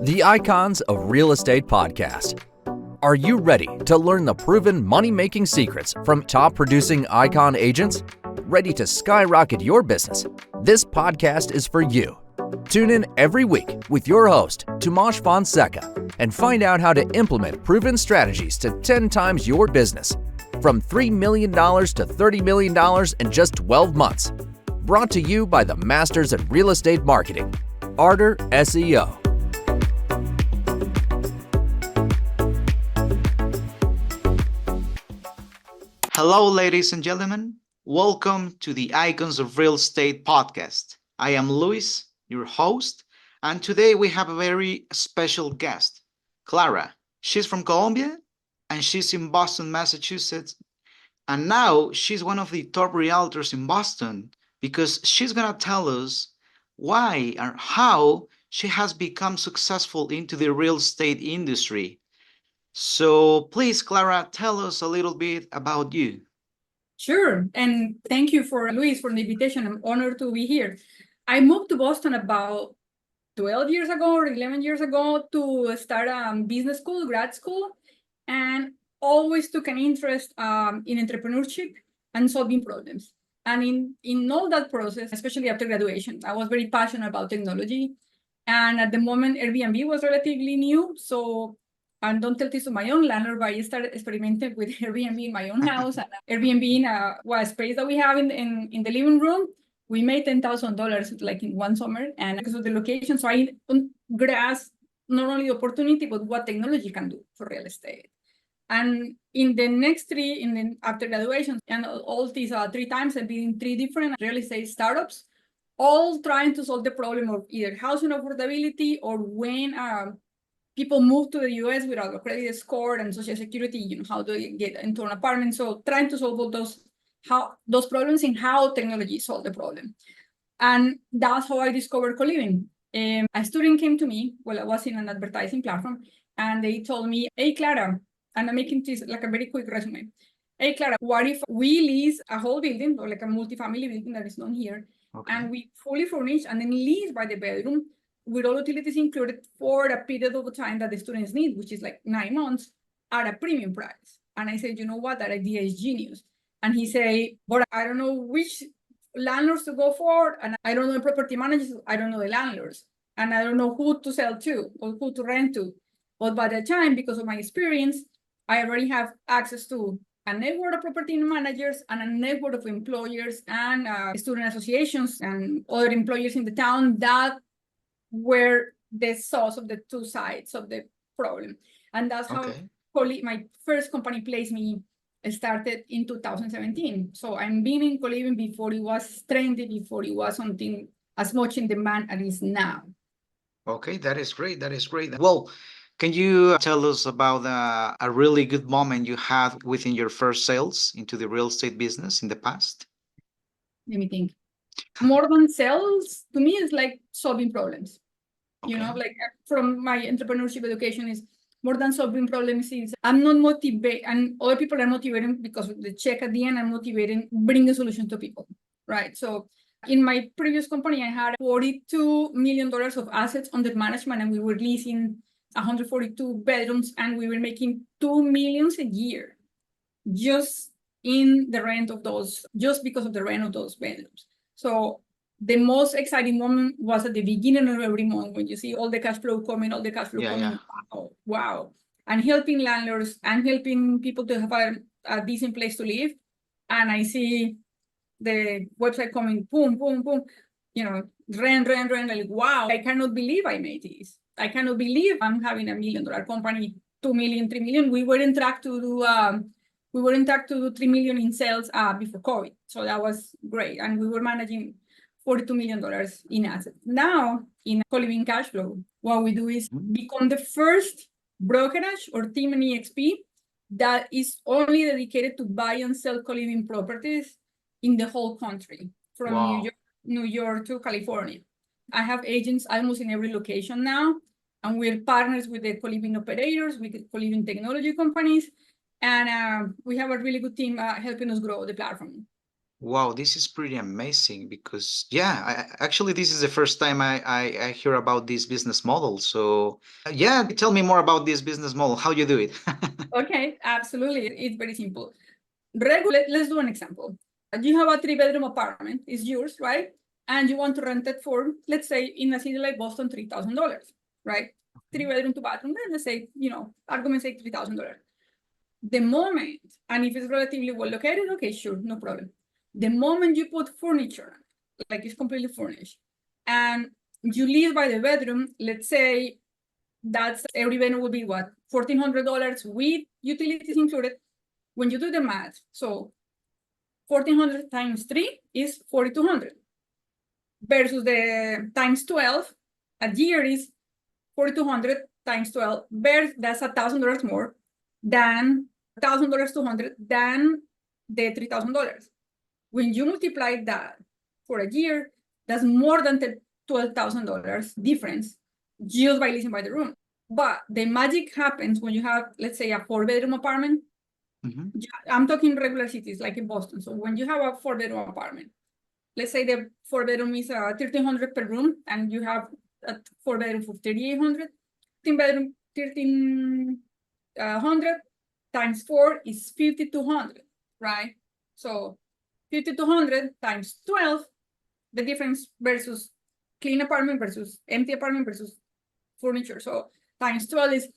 The Icons of Real Estate Podcast. Are you ready to learn the proven money-making secrets from top-producing icon agents? Ready to skyrocket your business? This podcast is for you. Tune in every week with your host, Tomas Fonseca, and find out how to implement proven strategies to 10 times your business, from $3 million to $30 million in just 12 months. Brought to you by the Masters at Real Estate Marketing, Arter SEO. Hello, ladies and gentlemen. Welcome to the Icons of Real Estate podcast. I am Luis, your host, and today we have a very special guest, Clara. She's from Colombia, and she's in Boston, Massachusetts, and now she's one of the top realtors in Boston because she's going to tell us why or how she has become successful into the real estate industry. So please, Clara, tell us a little bit about you. Sure. And thank you for Luis for the invitation. I'm honored to be here. I moved to Boston about 12 years ago or 11 years ago to start a business school, grad school, and always took an interest in entrepreneurship and solving problems. And in all that process, especially after graduation, I was very passionate about technology. And at the moment, Airbnb was relatively new. So and don't tell this to my own landlord, but I started experimenting with Airbnb in my own house. And Airbnb in a space that we have in the living room, we made $10,000 like in one summer. And because of the location, so I grasped not only the opportunity, but what technology can do for real estate. And in the next after graduation, and all these 3 times, I've been in 3 different real estate startups, all trying to solve the problem of either housing affordability or when people move to the US without a credit score and social security, how do you get into an apartment? So trying to solve all those problems and how technology solve the problem. And that's how I discovered CoLiving. A student came to me while I was in an advertising platform, and they told me, hey, Clara, and I'm making this like a very quick resume. Hey, Clara, what if we lease a whole building or like a multifamily building that is known here, and we fully furnish and then lease by the bedroom with all utilities included for a period of time that the students need, which is like 9 months, at a premium price. And I said, you know what, that idea is genius. And he said, but I don't know which landlords to go for, and I don't know the property managers, I don't know the landlords, and I don't know who to sell to or who to rent to. But by the time, because of my experience, I already have access to a network of property managers and a network of employers and student associations and other employers in the town that were the source of the 2 sides of the problem. And that's how my first company placed me started in 2017. So I'm been in CoLiving before it was trendy, before it was something as much in demand as it is now. Okay, that is great. That is great. Well, can you tell us about a really good moment you had within your first sales into the real estate business in the past? Let me think. More than sales, to me, is like solving problems. Like from my entrepreneurship education is more than solving problems is I'm not motivated, and other people are motivated because of the check at the end. I'm motivated bringing a solution to people, right? So in my previous company, I had $42 million of assets under management, and we were leasing 142 bedrooms, and we were making $2 million a year just in the rent of those, just because of the rent of those bedrooms. So the most exciting moment was at the beginning of every month when you see all the cash flow coming. Wow. And helping landlords and helping people to have a decent place to live. And I see the website coming, boom, boom, boom, rent, like, wow, I cannot believe I made this. I cannot believe I'm having $1 million company, 2 million, 3 million. We were in track to do 3 million in sales before COVID. So that was great. And we were managing $42 million in assets. Now, in CoLiving Cash Flow, what we do is become the first brokerage or team in EXP that is only dedicated to buy and sell CoLiving properties in the whole country, from New York to California. I have agents almost in every location now, and we're partners with the CoLiving operators, with the CoLiving technology companies, and we have a really good team helping us grow the platform. Wow, this is pretty amazing because yeah, actually this is the first time I hear about this business model. So yeah, tell me more about this business model. How you do it? Okay, absolutely. It's very simple. Let's do an example. You have a 3-bedroom apartment, it's yours, right? And you want to rent it for, let's say, in a city like Boston, $3,000, right? 3-bedroom, 2-bathroom, let's say, argument say $3,000. The moment, and if it's relatively well located, okay, sure, no problem. The moment you put furniture, like it's completely furnished, and you live by the bedroom, let's say that's every bedroom will be what, $1,400 with utilities included. When you do the math, so 1,400 times 3 is 4,200 versus the times 12, a year is 4,200 times 12, that's $1,000 more than $1,000 200 than the $3,000. When you multiply that for a year, that's more than the $12,000 difference just by leasing by the room. But the magic happens when you have, let's say, a 4-bedroom apartment. I'm talking regular cities like in Boston. So when you have a 4-bedroom apartment, let's say the 4-bedroom is 1,300 per room, and you have a 4-bedroom for 3,800. 13-bedroom, 1,300 times 4 is 5,200, right? So 5,200 times 12, the difference versus clean apartment versus empty apartment versus furniture. So times 12 is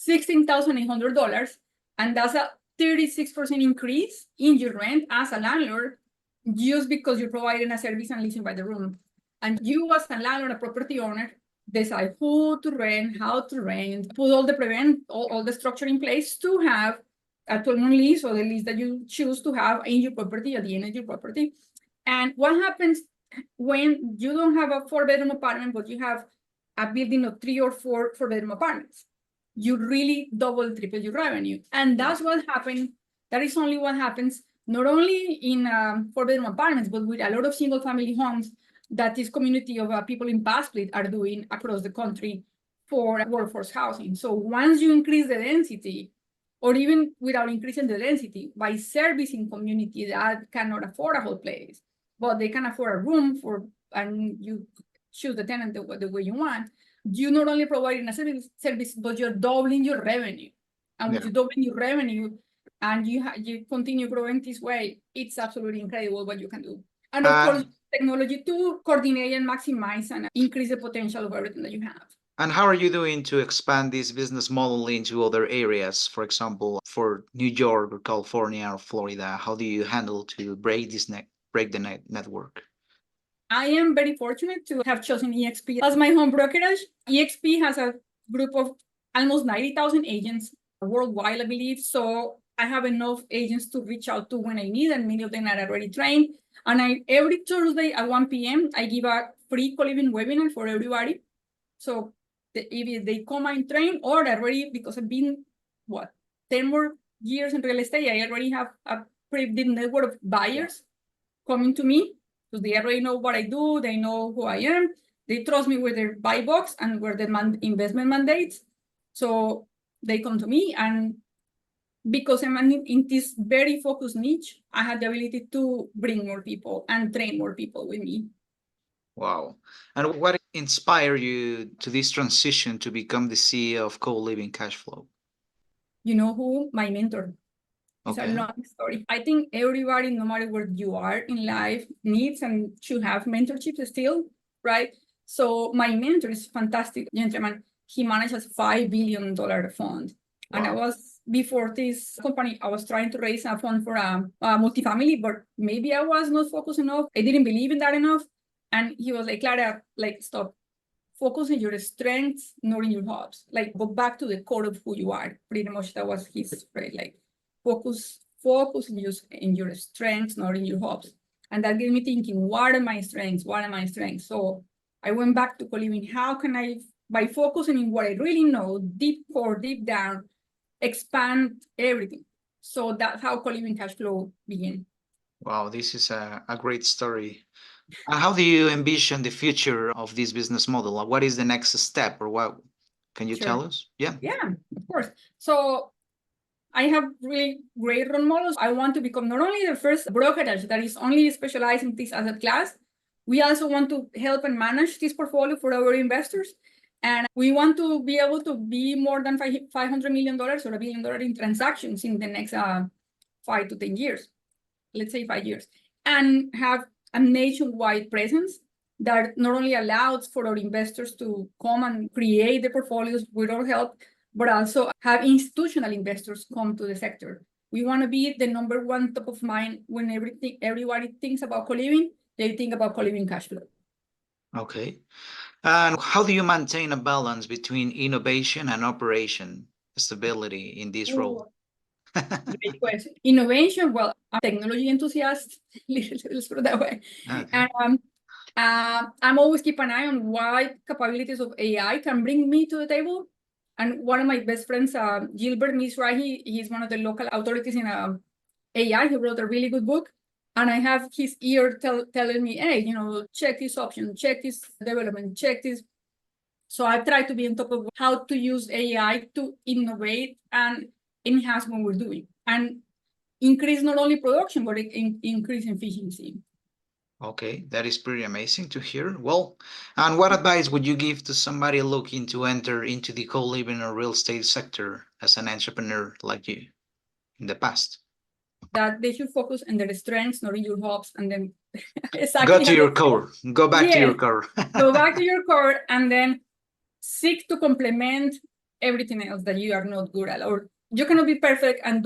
$16,800, and that's a 36% increase in your rent as a landlord just because you're providing a service and leasing by the room. And you as a landlord, a property owner, decide who to rent, how to rent, put all the structure in place to have a 12-month lease or the lease that you choose to have in your property at the end of your property. And what happens when you don't have a 4-bedroom apartment, but you have a building of 3 or 4 4-bedroom apartments? You really double, triple your revenue. And that's what happened. That is only what happens, not only in 4-bedroom apartments, but with a lot of single family homes that this community of people in Pasplit are doing across the country for workforce housing. So once you increase the density, or even without increasing the density, by servicing community that cannot afford a whole place, but they can afford a room and you choose the tenant the way you want, you not only providing a service, but you're doubling your revenue. And when you double your revenue and you continue growing this way, it's absolutely incredible what you can do. And of course, technology to coordinate and maximize and increase the potential of everything that you have. And how are you doing to expand this business model into other areas? For example, for New York or California or Florida, how do you handle to break the network? I am very fortunate to have chosen EXP as my home brokerage. EXP has a group of almost 90,000 agents worldwide, I believe. So I have enough agents to reach out to when I need, and many of them are already trained. And every Thursday at 1 p.m., I give a free co-living webinar for everybody. So if they come and train, or already, because I've been, 10 more years in real estate, I already have a pretty big network of buyers coming to me because they already know what I do. They know who I am. They trust me with their buy box and with their investment mandates. So they come to me, and because I'm in this very focused niche, I have the ability to bring more people and train more people with me. Wow. And what inspired you to this transition to become the CEO of CoLiving Cash Flow? You know who? My mentor. It's a long story. I think everybody, no matter where you are in life, needs and should have mentorships still, right? So my mentor is a fantastic gentleman. He manages $5 billion fund. Wow. And before this company, I was trying to raise a fund for a multifamily, but maybe I was not focused enough. I didn't believe in that enough. And he was like, Clara, stop. Focus on your strengths, not in your hobbies. Go back to the core of who you are. Pretty much that was his, right? Focus in your strengths, not in your hobbies. And that gave me thinking, what are my strengths? What are my strengths? So I went back to co-living. How can I, by focusing in what I really know, deep core, deep down, expand everything? So that's how co-living cash flow began. Wow, this is a great story. And how do you envision the future of this business model? What is the next step, or what can you tell us? Yeah. Yeah, of course. So I have really great role models. I want to become not only the first brokerage that is only specialized in this asset class, we also want to help and manage this portfolio for our investors. And we want to be able to be more than $500 million or $1 billion in transactions in the next 5 to 10 years, let's say 5 years, and have a nationwide presence that not only allows for our investors to come and create the portfolios with our help, but also have institutional investors come to the sector. We want to be the number one top of mind when everybody thinks about co-living, they think about co-living cash flow. Okay. And how do you maintain a balance between innovation and operation stability in this role? Great question. Innovation, well, I'm a technology enthusiast, let's put it that way. Okay. And I'm always keep an eye on what capabilities of AI can bring me to the table. And one of my best friends, Gilbert Misra, he's one of the local authorities in AI. He wrote a really good book. And I have his ear telling me, hey, check this option, check this development, check this. So I try to be on top of how to use AI to innovate and enhance what we're doing and increase not only production, but increase efficiency. Okay, that is pretty amazing to hear. Well, and what advice would you give to somebody looking to enter into the co-living or real estate sector as an entrepreneur like you in the past? That they should focus on their strengths, not in your hopes, and then Go exactly to your core. Go back to your core. Go back to your core and then seek to complement everything else that you are not good at. Or you cannot be perfect and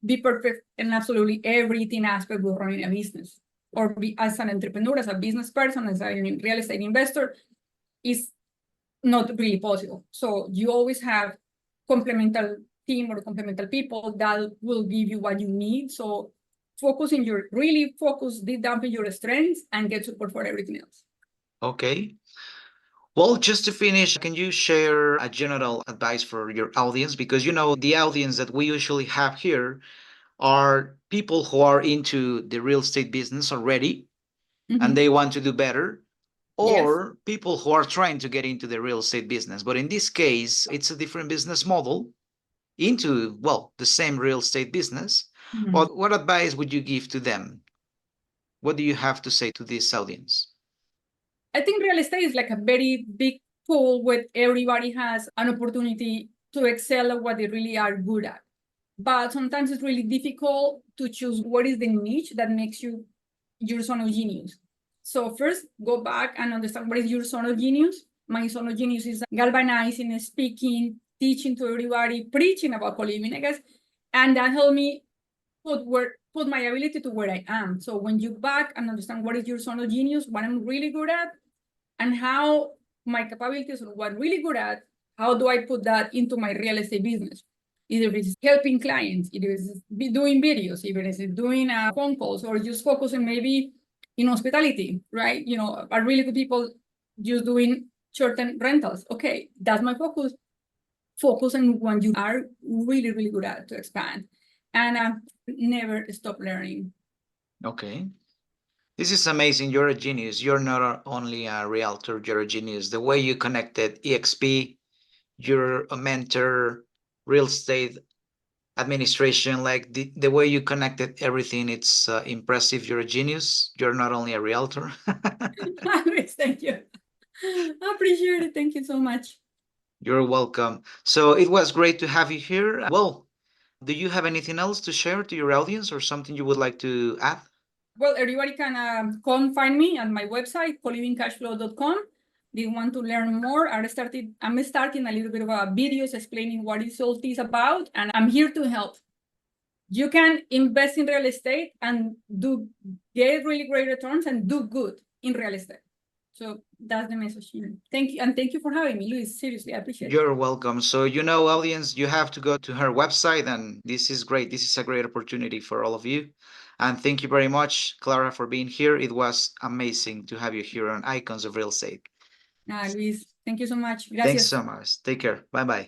be perfect in absolutely everything aspect of running a business. Or be as an entrepreneur, as a business person, as a real estate investor, is not really possible. So you always have complementary team or complementary people that will give you what you need. So really focus deep down in your strengths and get support for everything else. Okay. Well, just to finish, can you share a general advice for your audience? Because the audience that we usually have here are people who are into the real estate business already and they want to do better, or people who are trying to get into the real estate business. But in this case, it's a different business model into, well, the same real estate business. Well, what advice would you give to them? What do you have to say to this audience? I think real estate is like a very big pool where everybody has an opportunity to excel at what they really are good at. But sometimes it's really difficult to choose what is the niche that makes you your zone of genius. So first, go back and understand what is your zone of genius. My zone of genius is galvanizing, speaking, teaching to everybody, preaching about co-living, I guess. And that helped me put my ability to where I am. So when you back and understand what is your zone of genius, what I'm really good at, and how my capabilities are what I'm really good at, how do I put that into my real estate business? Either it's helping clients, either it's doing videos, either it's doing phone calls, or just focusing maybe in hospitality, right? Are really good people just doing short-term rentals. Okay, that's my focus. Focus on what you are really, really good at to expand. And never stop learning. Okay. This is amazing. You're a genius. You're not only a realtor, you're a genius. The way you connected EXP, you're a mentor, real estate administration, like the way you connected everything, it's impressive. You're a genius. You're not only a realtor. Thank you. I appreciate it. Thank you so much. You're welcome. So it was great to have you here. Well, do you have anything else to share to your audience or something you would like to add? Well, everybody can come find me at my website, CoLivingCashFlow.com. They want to learn more. I'm starting a little bit of videos explaining what is all this about, and I'm here to help. You can invest in real estate and get really great returns and do good in real estate. So that's the message here. Thank you. And thank you for having me, Luis. Seriously, I appreciate it. You're welcome. So, audience, you have to go to her website, and this is great. This is a great opportunity for all of you. And thank you very much, Clara, for being here. It was amazing to have you here on Icons of Real Estate. Luis, thank you so much. Gracias. Thanks so much. Take care. Bye-bye.